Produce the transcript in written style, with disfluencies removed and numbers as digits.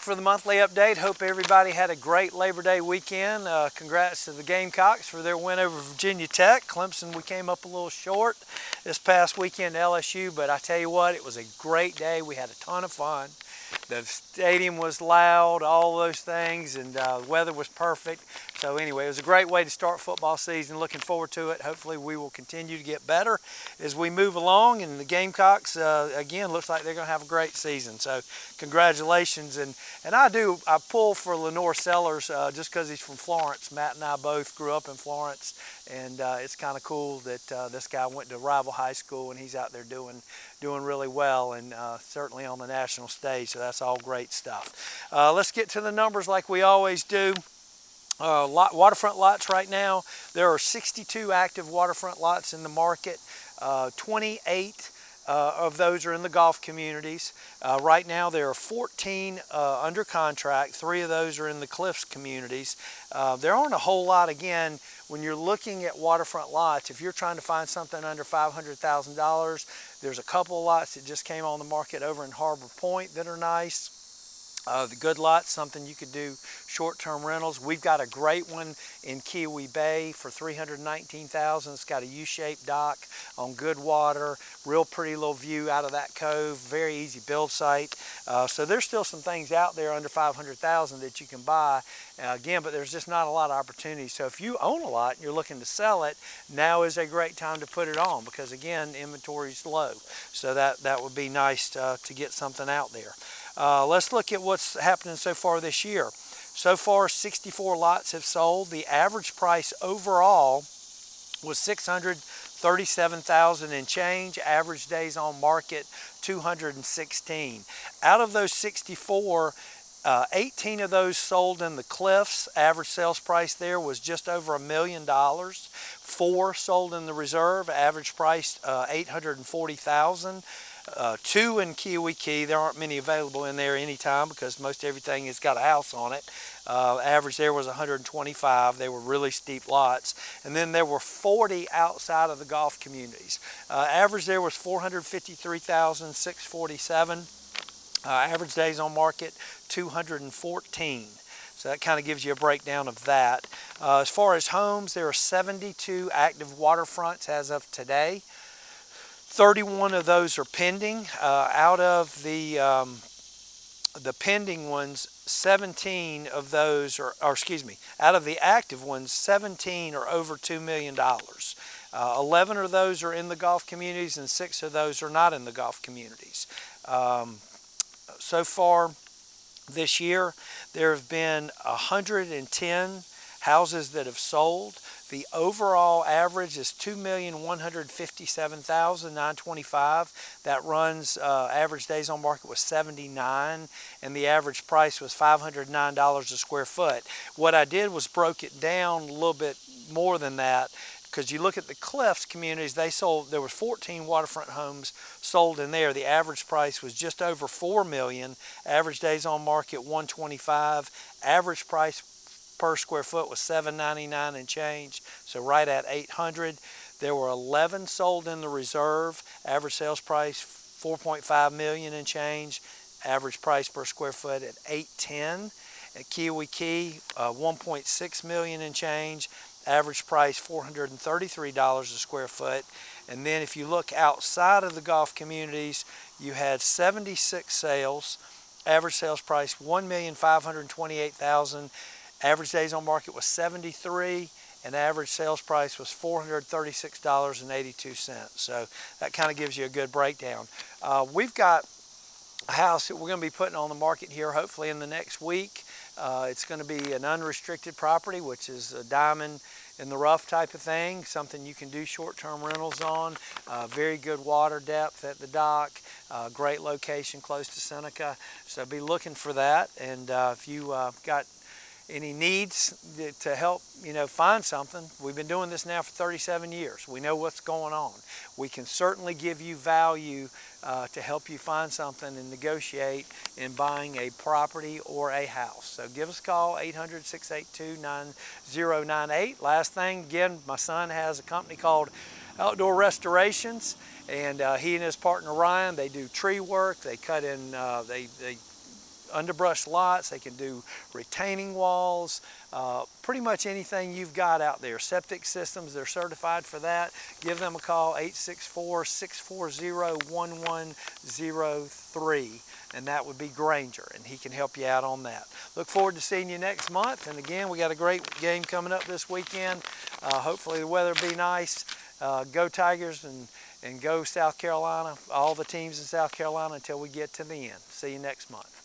for the monthly update. Hope everybody had a great Labor Day weekend. Congrats to the Gamecocks for their win over Virginia Tech. Clemson, we came up a little short this past weekend to LSU, but I tell you what, it was a great day. We had a ton of fun. The stadium was loud, all those things, and the weather was perfect. So anyway, it was a great way to start football season. Looking forward to it. Hopefully we will continue to get better as we move along. And the Gamecocks, again, looks like they're going to have a great season. So congratulations. And I pull for Lenore Sellers just because he's from Florence. Matt and I both grew up in Florence. And it's kind of cool that this guy went to rival high school and he's out there doing really well, and certainly on the national stage. So that's all great stuff. Let's get to the numbers like we always do. Waterfront lots right now, there are 62 active waterfront lots in the market. 28 of those are in the golf communities. Right now there are 14 under contract. 3 of those are in the Cliffs communities. There aren't a whole lot, again, when you're looking at waterfront lots. If you're trying to find something under $500,000, there's a couple of lots that just came on the market over in Harbor Point that are nice. The good lots, something you could do short-term rentals. We've got a great one in Keowee Bay for $319,000. It's got a U-shaped dock on good water, real pretty little view out of that cove, very easy build site. So there's still some things out there under $500,000 that you can buy. Again, but there's just not a lot of opportunities. So if you own a lot and you're looking to sell it, now is a great time to put it on because, again, inventory is low. So that would be nice to get something out there. Let's look at what's happening so far this year. So far, 64 lots have sold. The average price overall was $637,000 and change. Average days on market, 216. Out of those 64, 18 of those sold in the Cliffs. Average sales price there was just over $1 million. 4 sold in the Reserve. Average price $840,000. 2 in Keowee Key. There aren't many available in there anytime because most everything has got a house on it. Average there was 125. They were really steep lots. And then there were 40 outside of the golf communities. Average there was 453,647. Average days on market, 214. So that kind of gives you a breakdown of that. As far as homes, there are 72 active waterfronts as of today. 31 of those are pending. Out of the pending ones, 17 of those out of the active ones, 17 are over $2 million. 11 of those are in the golf communities and 6 of those are not in the golf communities. So far this year, there have been 110 houses that have sold. The overall average is $2,157,925. That runs, average days on market was 79, and the average price was $509 a square foot. What I did was broke it down a little bit more than that, because you look at the Cliffs communities, there was 14 waterfront homes sold in there. The average price was just over $4 million. Average days on market 125. Average price per square foot was $799 and change, so right at $800. There were 11 sold in the Reserve. Average sales price $4.5 million and change. Average price per square foot at $810. At Keowee Key, $1.6 million and change. Average price $433 a square foot. And then if you look outside of the golf communities, you had 76 sales. Average sales price $1,528,000. Average days on market was 73, and average sales price was $436.82. So that kind of gives you a good breakdown. We've got a house that we're going to be putting on the market here hopefully in the next week. It's going to be an unrestricted property, which is a diamond in the rough type of thing, something you can do short-term rentals on. Very good water depth at the dock, great location close to Seneca. So be looking for that. And if you got any needs to help, find something. We've been doing this now for 37 years. We know what's going on. We can certainly give you value to help you find something and negotiate in buying a property or a house. So give us a call, 800-682-9098. Last thing, again, my son has a company called Outdoor Restorations, and he and his partner Ryan, they do tree work. They cut in, they underbrush lots. They can do retaining walls, pretty much anything you've got out there. Septic systems, they're certified for that. Give them a call, 864-640-1103, and that would be Granger, and he can help you out on that. Look forward to seeing you next month, and again, we got a great game coming up this weekend. Hopefully the weather will be nice. Go Tigers and go South Carolina, all the teams in South Carolina until we get to the end. See you next month.